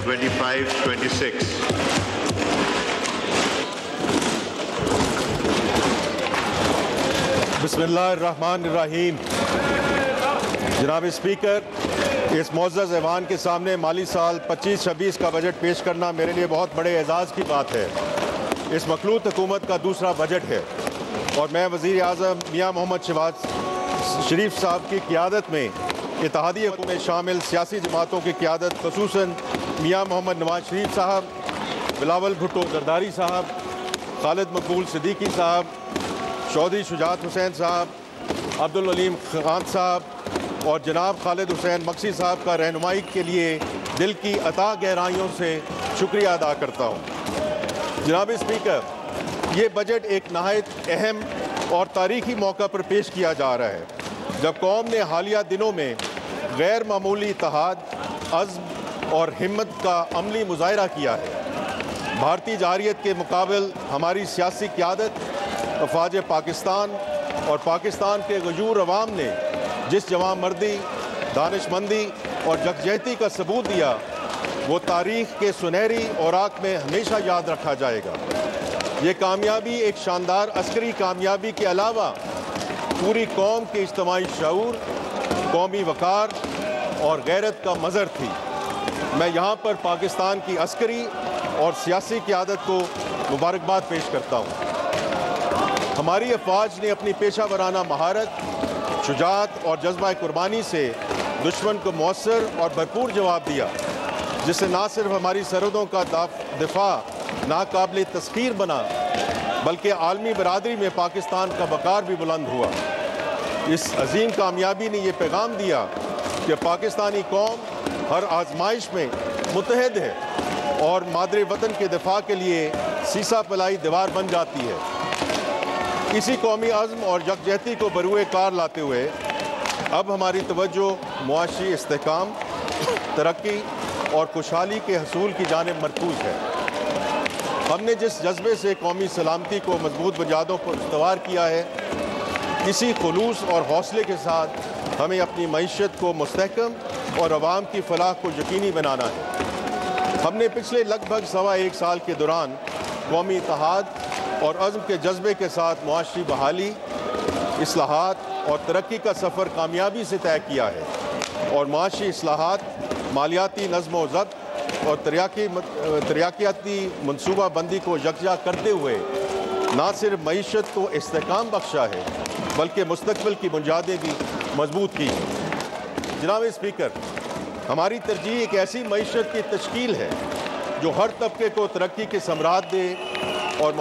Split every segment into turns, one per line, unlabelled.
25-26.
بسم اللہ الرحمن الرحیم. جناب اسپیکر، اس معزز ایوان کے سامنے مالی سال 25-26 کا بجٹ پیش کرنا میرے لیے بہت بڑے اعزاز کی بات ہے. اس مخلوط حکومت کا دوسرا بجٹ ہے اور میں وزیر اعظم میاں محمد شہباز شریف صاحب کی قیادت میں اتحادی حکومت میں شامل سیاسی جماعتوں کی قیادت، خصوصاً میاں محمد نواز شریف صاحب، بلاول بھٹو زرداری صاحب، خالد مقبول صدیقی صاحب، چودھری شجاعت حسین صاحب، عبدالعلیم خان صاحب اور جناب خالد حسین مکسی صاحب کا رہنمائی کے لیے دل کی عطا گہرائیوں سے شکریہ ادا کرتا ہوں. جناب اسپیکر، یہ بجٹ ایک نہایت اہم اور تاریخی موقع پر پیش کیا جا رہا ہے جب قوم نے حالیہ دنوں میں غیر معمولی اتحاد، عزم اور ہمت کا عملی مظاہرہ کیا ہے. بھارتی جارحیت کے مقابل ہماری سیاسی قیادت، افواج پاکستان اور پاکستان کے غیور عوام نے جس جواں مردی، دانش مندی اور یکجہتی کا ثبوت دیا وہ تاریخ کے سنہری اوراق میں ہمیشہ یاد رکھا جائے گا. یہ کامیابی ایک شاندار عسکری کامیابی کے علاوہ پوری قوم کے اجتماعی شعور، قومی وقار اور غیرت کا مظہر تھی. میں یہاں پر پاکستان کی عسکری اور سیاسی قیادت کو مبارکباد پیش کرتا ہوں. ہماری افواج نے اپنی پیشہ ورانہ مہارت، شجاعت اور جذبہ قربانی سے دشمن کو مؤثر اور بھرپور جواب دیا، جس سے نہ صرف ہماری سرحدوں کا دفاع ناقابل تسخیر بنا بلکہ عالمی برادری میں پاکستان کا وقار بھی بلند ہوا. اس عظیم کامیابی نے یہ پیغام دیا کہ پاکستانی قوم ہر آزمائش میں متحد ہے اور مادر وطن کے دفاع کے لیے سیسا پلائی دیوار بن جاتی ہے. اسی قومی عزم اور یکجہتی کو بروئے کار لاتے ہوئے اب ہماری توجہ معاشی استحکام، ترقی اور خوشحالی کے حصول کی جانب مرکوز ہے. ہم نے جس جذبے سے قومی سلامتی کو مضبوط بنیادوں پر استوار کیا ہے، اسی خلوص اور حوصلے کے ساتھ ہمیں اپنی معیشت کو مستحکم اور عوام کی فلاح کو یقینی بنانا ہے. ہم نے پچھلے لگ بھگ 1.25 سال کے دوران قومی اتحاد اور عزم کے جذبے کے ساتھ معاشی بحالی، اصلاحات اور ترقی کا سفر کامیابی سے طے کیا ہے اور معاشی اصلاحات، مالیاتی نظم و ضبط اور تریاقیاتی منصوبہ بندی کو یکجا کرتے ہوئے نہ صرف معیشت کو استحکام بخشا ہے بلکہ مستقبل کی بنیادیں بھی مضبوط کی ہیں. جناب اسپیکر، ہماری ترجیح ایک ایسی معیشت کی تشکیل ہے جو ہر طبقے کو ترقی کے ثمرات دے اور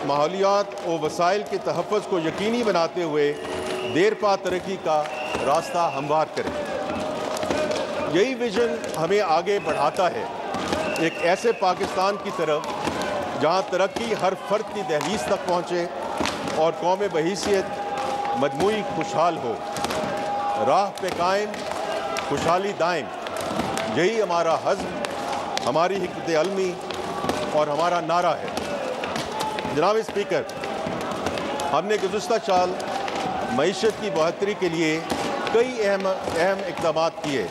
ماحولیات و وسائل کے تحفظ کو یقینی بناتے ہوئے دیر پا ترقی کا راستہ ہموار کرے. یہی ویژن ہمیں آگے بڑھاتا ہے ایک ایسے پاکستان کی طرف جہاں ترقی ہر فرد کی دہلیز تک پہنچے اور قوم بحیثیت مجموعی خوشحال ہو. راہ پہ قائم، خوشحالی دائم، یہی ہمارا حزم، ہماری حکمت علمی اور ہمارا نعرہ ہے. جناب اسپیکر، ہم نے گزشتہ سال معیشت کی بہتری کے لیے کئی اہم اقدامات کیے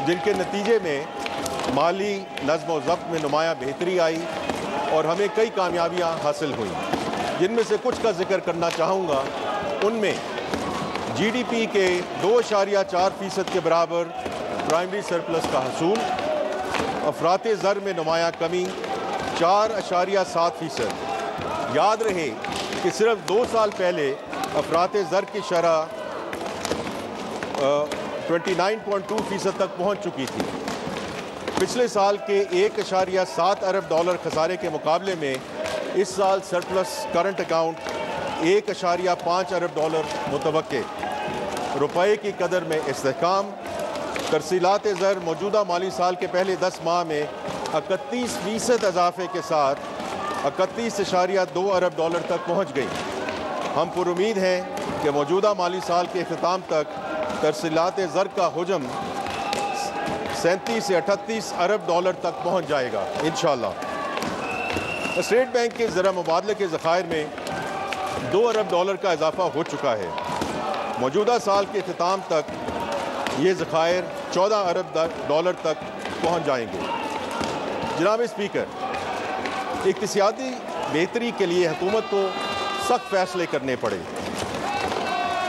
جن کے نتیجے میں مالی نظم و ضبط میں نمایاں بہتری آئی اور ہمیں کئی کامیابیاں حاصل ہوئیں. جن میں سے کچھ کا ذکر کرنا چاہوں گا. ان میں جی ڈی پی کے 2.4% کے برابر پرائمری سرپلس کا حصول، افراط زر میں نمایاں کمی 4.7%. یاد رہے کہ صرف 2 سال پہلے افراط زر کی شرح 29.2% تک پہنچ چکی تھی. پچھلے سال کے 1.7 ارب ڈالر خسارے کے مقابلے میں اس سال سرپلس کرنٹ اکاؤنٹ 1.5 ارب ڈالر متوقع. روپے کی قدر میں استحکام، ترسیلات زر موجودہ مالی سال کے پہلے 10 ماہ میں 31% اضافے کے ساتھ 31.2 ارب ڈالر تک پہنچ گئی. ہم پر امید ہیں کہ موجودہ مالی سال کے اختتام تک ترسیلات زر کا حجم 37 سے 38 ارب ڈالر تک پہنچ جائے گا انشاءاللہ. اسٹیٹ بینک کے زرہ مبادلے کے ذخائر میں 2 ارب ڈالر کا اضافہ ہو چکا ہے. موجودہ سال کے اختتام تک یہ ذخائر 14 ارب ڈالر تک पहुंच जाएंगे। जनाब स्पीकर, इक्तिसादी बेहतरी के लिए हुकूमत को सख्त फैसले करने पड़े।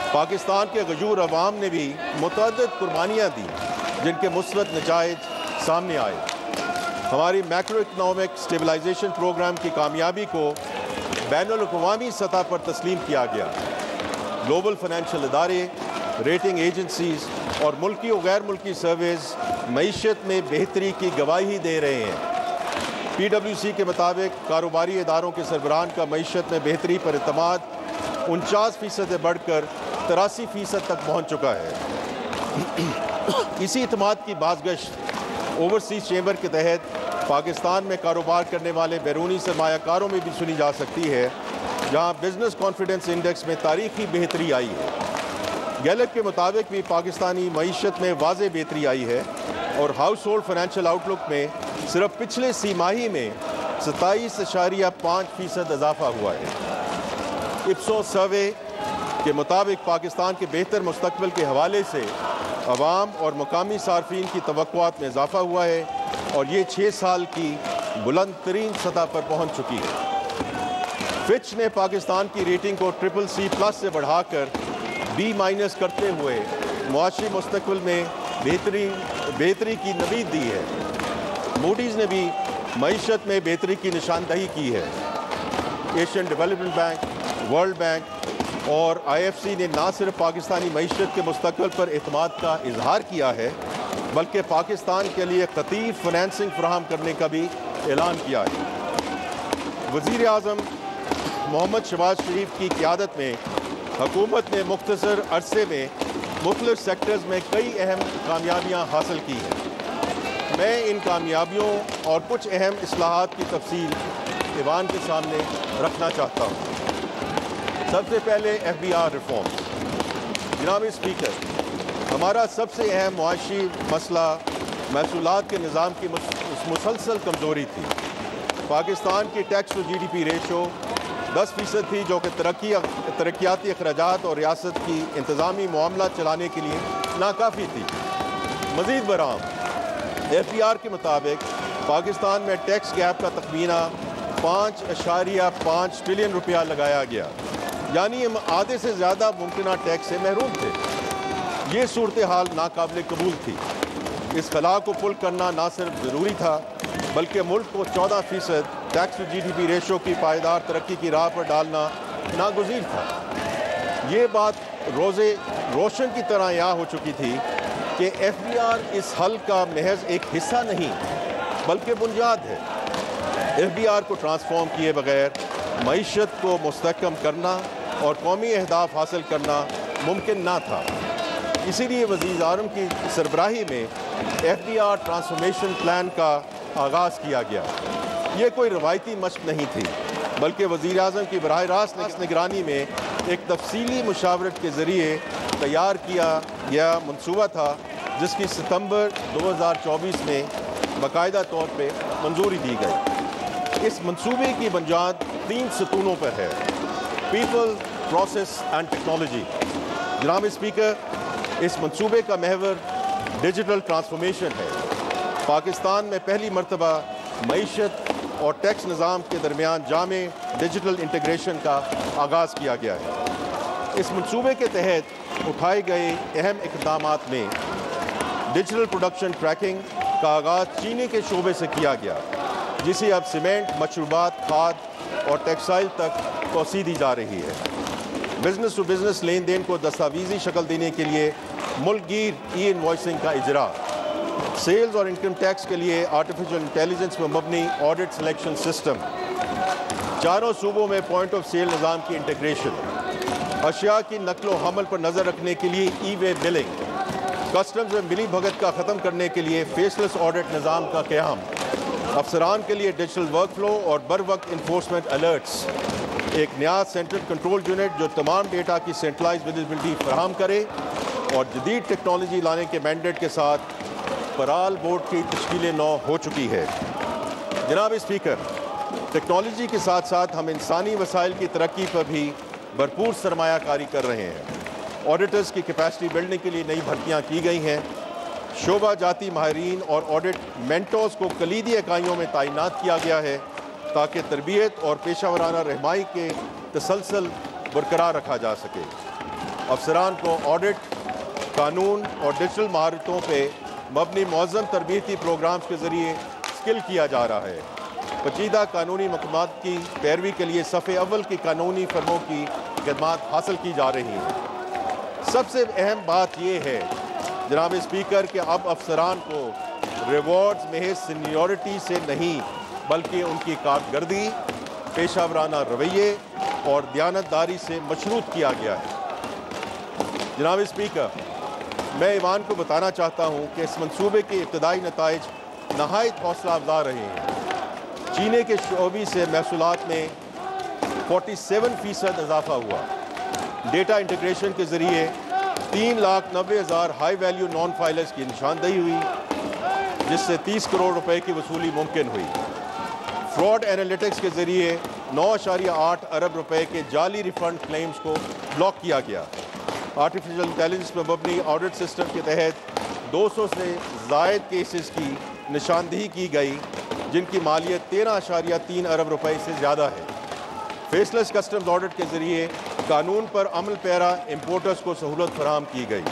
पाकिस्तान के गजूर अवाम ने भी मुतअद्दिद कुर्बानियाँ दी जिनके मुस्बत नताइज सामने आए। हमारी मैक्रो इकनॉमिक स्टेबलाइजेशन प्रोग्राम की कामयाबी को बैनुल अक़वामी सतह पर तस्लीम किया गया। ग्लोबल फाइनेंशियल इदारे, रेटिंग एजेंसीज और मुल्की और गैर मुल्की सर्वेज मईशत में बेहतरी की गवाही दे रहे हैं। PwC के मुताबिक कारोबारी इदारों के सरबराहान का मईशत में बेहतरी पर एतमाद 49% से बढ़कर 83% तक पहुँच चुका है। इसी एतमाद की बाज़गश्त ओवरसीज़ चैम्बर के तहत पाकिस्तान में कारोबार करने वाले बैरूनी सरमायाकारों में भी सुनी जा सकती है, जहाँ बिजनेस कॉन्फिडेंस इंडेक्स में तारीखी बेहतरी आई है। गैलप के मुताबिक भी पाकिस्तानी मईशत में वाज़ेह बेहतरी आई है और हाउस होल्ड फाइनेंशियल आउटलुक में सिर्फ पिछले सीमाही में 27.5% इजाफा हुआ है। इप्सोस सर्वे के मुताबिक पाकिस्तान के बेहतर मुस्तकबिल के हवाले से अवाम और मकामी सार्फिन की तवक्कुआत में इजाफा हुआ है और ये 6 साल की बुलंद तरीन सतह पर पहुँच चुकी है। फिच ने पाकिस्तान की रेटिंग को CCC+ से बढ़ाकर B- करते हुए मुआशी मुस्तकबिल में बेहतरी की नवीद दी है। मूडीज़ ने भी मईशत में बेहतरी की निशानदही की है। Asian development bank, world bank और IFC ने न सिर्फ पाकिस्तानी मईशत के मुस्तकबिल पर एतमाद का इजहार किया है, बल्कि पाकिस्तान के लिए खतीर फाइनेंसिंग फराहम करने का भी ऐलान किया है। वज़ीर आज़म मोहम्मद शहबाज शरीफ की क़यादत में हुकूमत ने मुख्तसर अरसे में मुख्तलिफ सेक्टर्स में कई अहम कामयाबियाँ हासिल की हैं। मैं इन कामयाबियों और कुछ अहम इस्लाहात की तफसील ऐवान के सामने रखना चाहता हूँ। सबसे पहले FBR रिफॉर्म। जनाब स्पीकर, हमारा सबसे अहम मुआशी मसला महसूलात के निज़ाम की मुसलसल कमज़ोरी थी। पाकिस्तान की टैक्स टू GDP रेशो 10% थी, जो कि तरक्याती अखराजात और रियासत की इंतज़ामी मामला चलाने के लिए नाकाफ़ी थी। मज़ीद बराम FBR के मुताबिक पाकिस्तान में टैक्स गैप का तखमीना 5.5 ट्रिलियन रुपया लगाया गया, यानी हम आधे से ज़्यादा मुमकिन टैक्स से महरूम थे। ये सूरत हाल नाकाबिल कबूल थी। इस खला को पुल करना ना सिर्फ ज़रूरी था, बल्कि मुल्क को 14% टैक्स टू GDP रेशो की पायदार तरक्की की राह पर डालना नागुज़ीर था। ये बात रोशन की तरह यहाँ हो चुकी थी कि FBR इस हल का महज एक हिस्सा नहीं बल्कि बुनियाद है। FBR को ट्रांसफॉर्म किए बगैर मईशत को मुस्तहकम करना और कौमी अहदाफ हासिल करना मुमकिन ना था। इसीलिए वज़ीर आज़म की सरबराही में FBR ट्रांसफॉर्मेशन प्लान का आगाज़ किया गया। ये कोई रवायती मशक नहीं थी, बल्कि वज़ीर आज़म की बराह रास्त निगरानी में एक तफसीली मुशावरत के ज़रिए तैयार किया गया मनसूबा था, जिसकी सितंबर 2024 में बाकायदा तौर पे मंजूरी दी गई। इस मंसूबे की बुनियाद 3 सतूनों पर है: पीपल, प्रोसेस एंड टेक्नोलॉजी। जनाब स्पीकर, इस मंसूबे का महवर डिजिटल ट्रांसफॉर्मेशन है। पाकिस्तान में पहली मरतबा मईशत और टैक्स निज़ाम के दरमियान जामे डिजिटल इंटीग्रेशन का आगाज़ किया गया है। इस मंसूबे के तहत उठाए गए अहम इक़दामात में डिजिटल प्रोडक्शन ट्रैकिंग का आगाज़ चीनी के शोबे से किया गया, जिसे अब सीमेंट, मशरूबात, खाद और टेक्सटाइल तक तोसी दी जा रही है। बिजनेस टू बिजनेस लेन देन को दस्तावेजी शक्ल देने के लिए मुल्कगीर ई-इनवॉइसिंग का इजरा, सेल्स और इनकम टैक्स के लिए आर्टिफिशियल इंटेलिजेंस पर मबनी ऑडिट सिलेक्शन सिस्टम, चारों सूबों में पॉइंट ऑफ सेल निज़ाम की इंटीग्रेशन, अशिया की नकलो हमल पर नज़र रखने के लिए ई-वे बिलिंग, कस्टम्स में मिली भगत का ख़त्म करने के लिए फेसलेस ऑडिट निज़ाम का क़याम, अफसरान के लिए डिजिटल वर्क फ्लो और बर वक्त इन्फोर्समेंट अलर्ट्स, एक नया सेंट्रल कंट्रोल यूनिट जो तमाम डेटा की सेंट्रलाइज विजिबिलिटी फराहम करे और जदीद टेक्नोलॉजी लाने के मैंडेट के साथ पराल बोर्ड की तश्कील नौ हो चुकी है। जनाब स्पीकर, टेक्नोलॉजी के साथ साथ हम इंसानी वसाइल की तरक्की पर भी भरपूर सरमायाकारी कर रहे हैं। ऑडिटर्स की कैपेसिटी बिल्डिंग के लिए नई भर्तियाँ की गई हैं। शोबा जाती माहिरीन और ऑडिट मेंटोर्स को कलीदी इकाइयों में तैनात किया गया है ताकि तरबियत और पेशावराना रहनुमाई के तसलसल बरकरार रखा जा सके। अफसरान को ऑडिट, कानून और डिजिटल महारतों पे मबनी मौज़म तरबियती प्रोग्राम्स के ज़रिए स्किल किया जा रहा है। पेचीदा कानूनी मक़ामात की पैरवी के लिए सफ़े अव्वल की कानूनी फर्मों की खदमात हासिल की जा रही हैं। सबसे अहम बात यह है जनाब स्पीकर कि अब अफसरान को रिवॉर्ड्स महज सीनियरिटी से नहीं बल्कि उनकी कारकर्दगी, पेशावराना रवैये और दयानतदारी से मशरूत किया गया है। जनाब स्पीकर, मैं ईवान को बताना चाहता हूँ कि इस मंसूबे के इब्तदाई नताइज नहायत हौसला अफजा रहे हैं। चीनी के शोबी से महसूलात में 47% इजाफा हुआ। डेटा इंटीग्रेशन के ज़रिए 3,90,000 हाई वैल्यू नॉन फाइलर्स की निशानदही हुई, जिससे 30 करोड़ रुपए की वसूली मुमकिन हुई। फ्रॉड एनालिटिक्स के ज़रिए 9.8 अरब रुपए के जाली रिफंड क्लेम्स को ब्लॉक किया गया। आर्टिफिशियल इंटेलिजेंस पर मबनी ऑडिट सिस्टम के तहत 200 से ज़ायद केसेस की निशानदही की गई, जिनकी मालियत 13.3 अरब रुपए से ज़्यादा है। फेसलेस कस्टम्स ऑडिट के ज़रिए कानून पर अमल पैरा इम्पोर्टर्स को सहूलत फराहम की गई।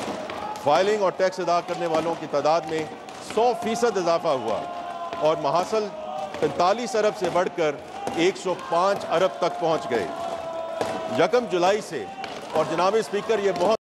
फाइलिंग और टैक्स अदा करने वालों की तादाद में 100% इजाफा हुआ और महासल 45 अरब से बढ़कर 105 अरब तक पहुँच गए 1 जुलाई से। और जनाब स्पीकर, ये बहुत